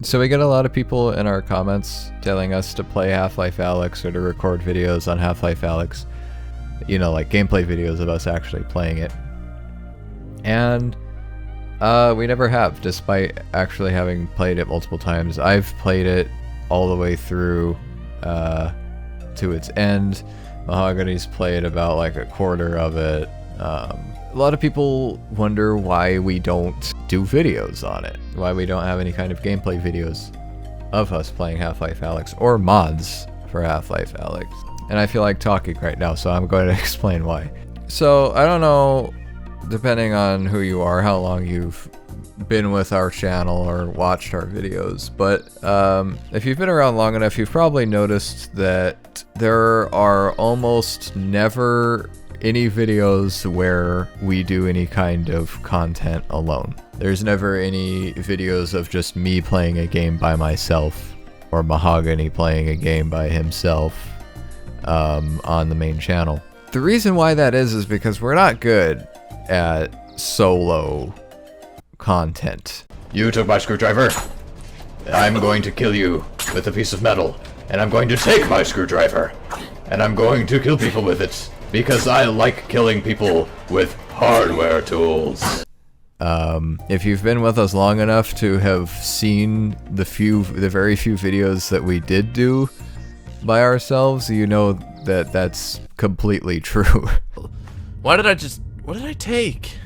So we get a lot of people in our comments telling us to play Half-Life Alyx or to record videos on Half-Life Alyx. You know, like gameplay videos of us actually playing it. And we never have, despite actually having played it multiple times. I've played it all the way through to its end. Mahogany's played about like a quarter of it. A lot of people wonder why we don't do videos on it, why we don't have any kind of gameplay videos of us playing Half-Life Alyx or mods for Half-Life Alyx. And I feel like talking right now, so I'm going to explain why. So I don't know, depending on who you are, how long you've been with our channel or watched our videos, but if you've been around long enough, you've probably noticed that there are almost never any videos where we do any kind of content alone. There's never any videos of just me playing a game by myself or Mahogany playing a game by himself on the main channel. The reason why that is because we're not good at solo content. You took my screwdriver. I'm going to kill you with a piece of metal, and I'm going to take my screwdriver, and I'm going to kill people with it, because I like killing people with hardware tools. If you've been with us long enough to have seen the very few videos that we did do by ourselves, you know that that's completely true. What did I take?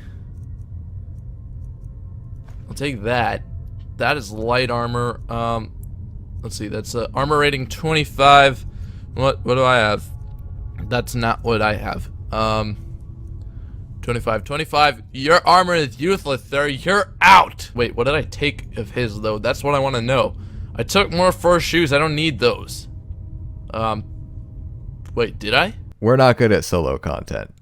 I'll take that. That is light armor. Let's see, that's armor rating 25. What do I have? That's not what I have. 25. Your armor is useless, sir. You're out. Wait, what did I take of his, though? That's what I want to know. I took more fur shoes. I don't need those. Wait, did I? We're not good at solo content.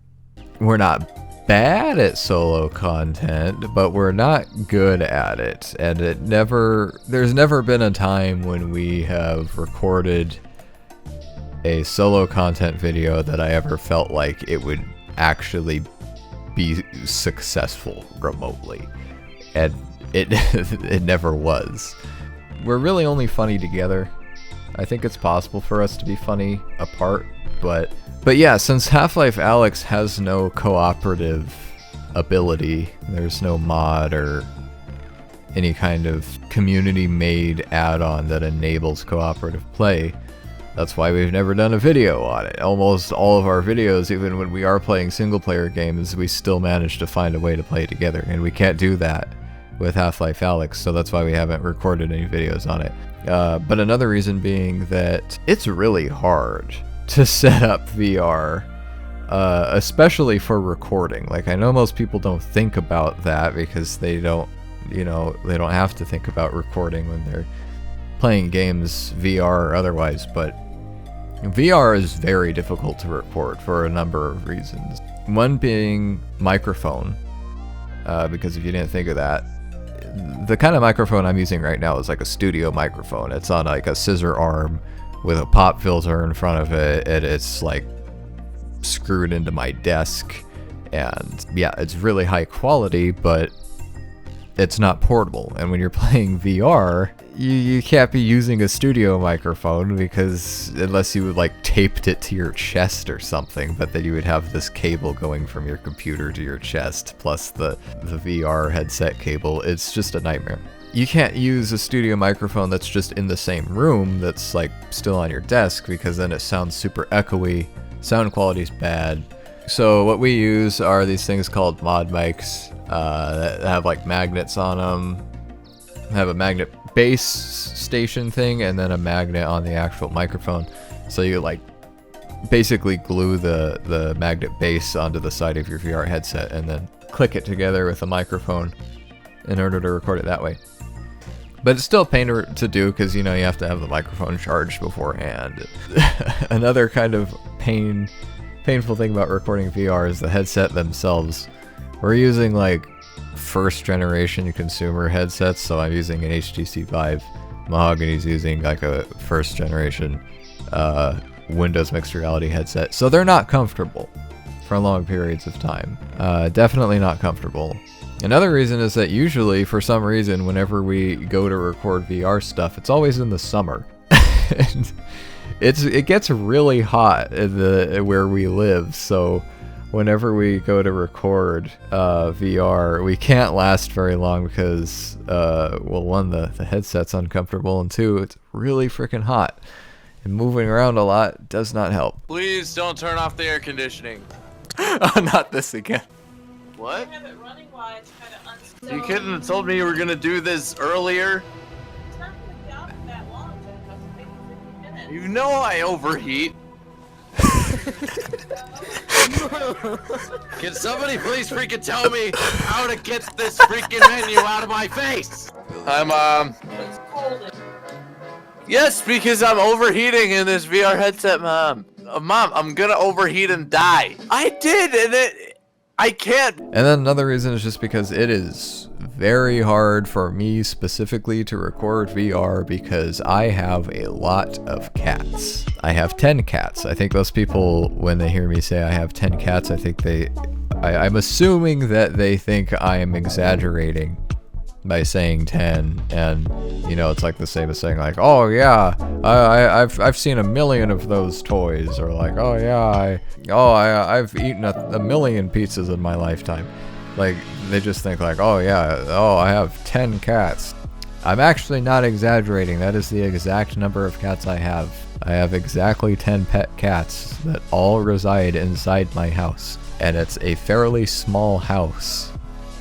We're not bad at solo content, but we're not good at it. And there's never been a time when we have recorded a solo content video that I ever felt like it would actually be successful remotely, and it it never was. We're really only funny together. I think it's possible for us to be funny apart, but yeah, since Half-Life Alyx has no cooperative ability, there's no mod or any kind of community-made add-on that enables cooperative play. That's why we've never done a video on it. Almost all of our videos, even when we are playing single-player games, we still manage to find a way to play together, and we can't do that with Half-Life Alyx, so that's why we haven't recorded any videos on it. But another reason being that it's really hard to set up VR, especially for recording. Like, I know most people don't think about that because they don't have to think about recording when they're playing games, VR or otherwise, but VR is very difficult to record for a number of reasons. One being microphone, because if you didn't think of that, the kind of microphone I'm using right now is like a studio microphone. It's on like a scissor arm with a pop filter in front of it, and it's like screwed into my desk, and yeah, it's really high quality, but it's not portable. And when you're playing VR, you can't be using a studio microphone, because unless you like taped it to your chest or something, but then you would have this cable going from your computer to your chest plus the VR headset cable. It's just a nightmare. You can't use a studio microphone that's just in the same room that's like still on your desk, because then it sounds super echoey, sound quality's bad. So what we use are these things called mod mics that have like magnets on them, have a magnet base station thing, and then a magnet on the actual microphone. So you like basically glue the magnet base onto the side of your VR headset and then click it together with a microphone in order to record it that way. But it's still a pain to do, because you have to have the microphone charged beforehand. Another kind of painful thing about recording VR is the headset themselves. We're using like first generation consumer headsets, so I'm using an HTC Vive. Mahogany's using like a first generation Windows mixed reality headset, so they're not comfortable for long periods of time. Definitely not comfortable. Another reason is that usually, for some reason, whenever we go to record VR stuff, it's always in the summer. And it gets really hot in where we live, so whenever we go to record VR, we can't last very long because, well, one, the headset's uncomfortable, and two, it's really freaking hot. And moving around a lot does not help. Please don't turn off the air conditioning. Oh, not this again. What? I have it running while it's kind of unstable. You couldn't have told me you were gonna do this earlier. It's not going to be out that long, Jeff. It's maybe 50 minutes. You know I overheat. Can somebody please freaking tell me how to get this freaking menu out of my face? It's cold. Yes, because I'm overheating in this VR headset, Mom. Mom, I'm gonna overheat and die. I did, and I can't. And then another reason is just because it is very hard for me specifically to record VR because I have a lot of cats. I have 10 cats. I think most people, when they hear me say I have 10 cats, I think I'm assuming that they think I am exaggerating by saying 10, and you know, it's like the same as saying like, oh yeah, I've seen a million of those toys, or like, oh yeah, I've eaten a million pizzas in my lifetime. Like, they just think like, oh yeah, oh, I have 10 cats. I'm actually not exaggerating. That is the exact number of cats I have. I have exactly 10 pet cats that all reside inside my house, and it's a fairly small house,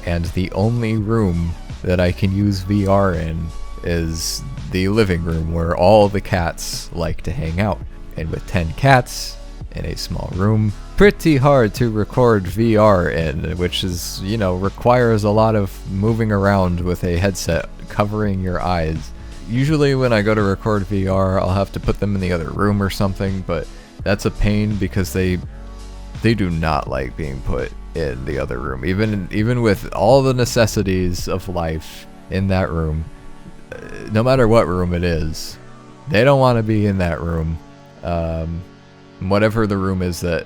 and the only room that I can use VR in is the living room where all the cats like to hang out. And with 10 cats in a small room, pretty hard to record VR in, which is, you know, requires a lot of moving around with a headset covering your eyes. Usually when I go to record VR, I'll have to put them in the other room or something, but that's a pain because they do not like being put in the other room. Even with all the necessities of life in that room, no matter what room it is, they don't want to be in that room. Whatever the room is that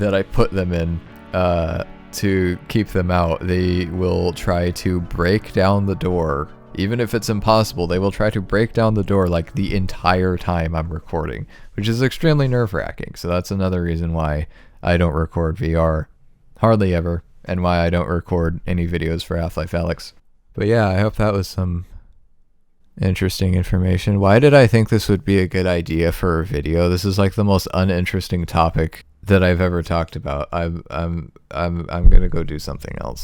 I put them in to keep them out, they will try to break down the door. Even if it's impossible, they will try to break down the door like the entire time I'm recording, which is extremely nerve-wracking. So that's another reason why I don't record VR hardly ever, and why I don't record any videos for Half-Life Alyx. But yeah, I hope that was some interesting information. Why did I think this would be a good idea for a video? This is like the most uninteresting topic that I've ever talked about. I'm gonna go do something else.